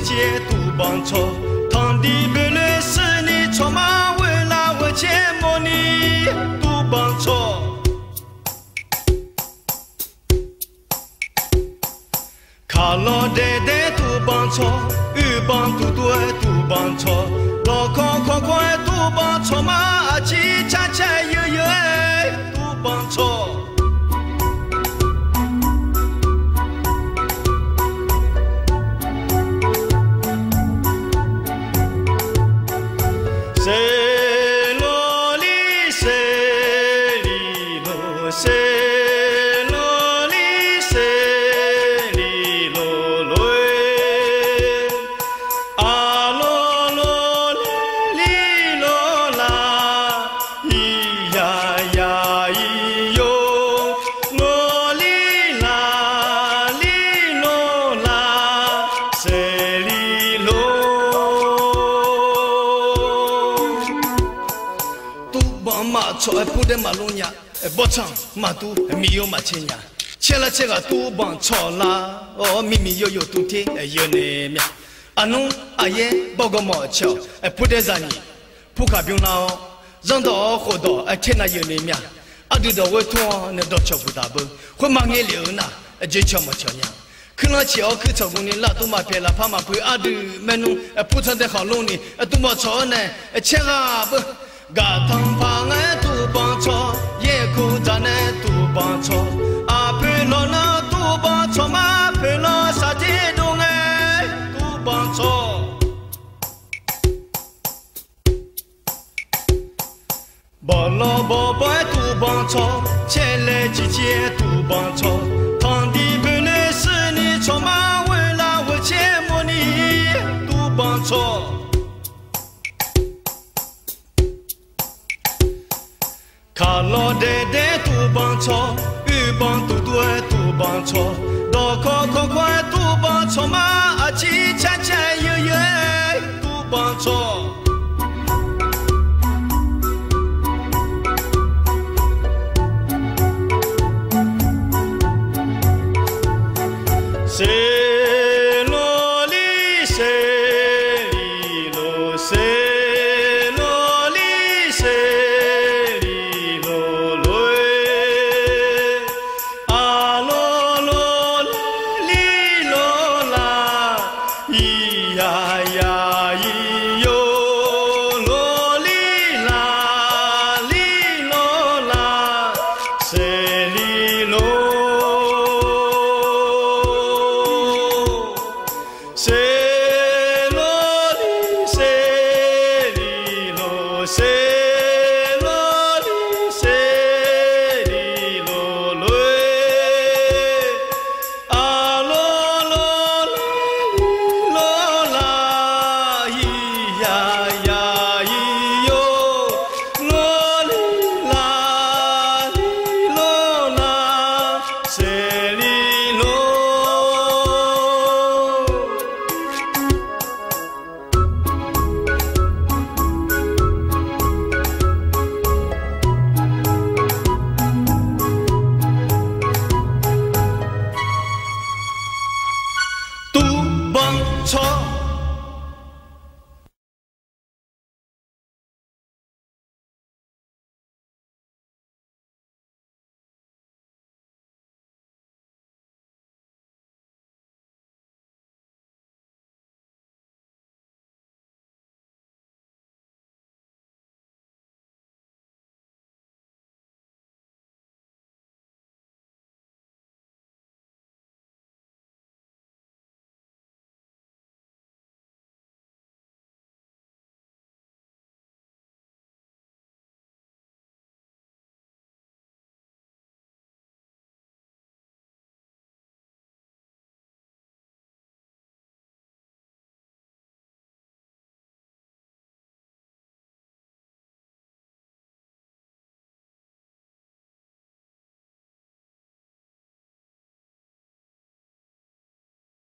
姐都帮错，堂弟本来是你错嘛，为了我羡慕你都帮错。卡老代代都帮错，二帮多多都帮错，老康快快都帮错嘛，阿姐恰恰悠悠都帮错。谁罗里谁里罗谁罗里谁里罗罗啊罗罗里罗啦咿呀呀咿哟罗里啦里罗啦谁里罗。马错不得马路呀，不唱马都没有马钱呀，切了这个都帮错啦，哦咪咪悠悠都听有那面，阿农阿爷包个毛桥，不得让你扑卡病了，让到活到天那有那面，阿对到我拖那到桥不大不，会马眼流呐，就桥么桥呀。可能桥去操工的拉都马别了，怕马陪阿对门弄铺成的好弄的，都马错呢，切啊不。嘎汤旁哎都帮错，夜苦咱呢都帮错，阿陪老那都帮错嘛，陪老啥地东哎都帮错。宝老宝贝都帮错，前来姐姐都帮错，堂弟本来是你错嘛，为了我羡慕你都帮错。卡老代代都帮错，二帮多多都帮错，老康快快都帮错嘛，阿姐恰恰悠悠都帮错。谁罗里谁里罗谁。咿呀呀咿哟，罗里啦里罗啦，谁里罗？谁罗里谁里罗？谁罗里谁里罗罗？啊罗罗。咿呀。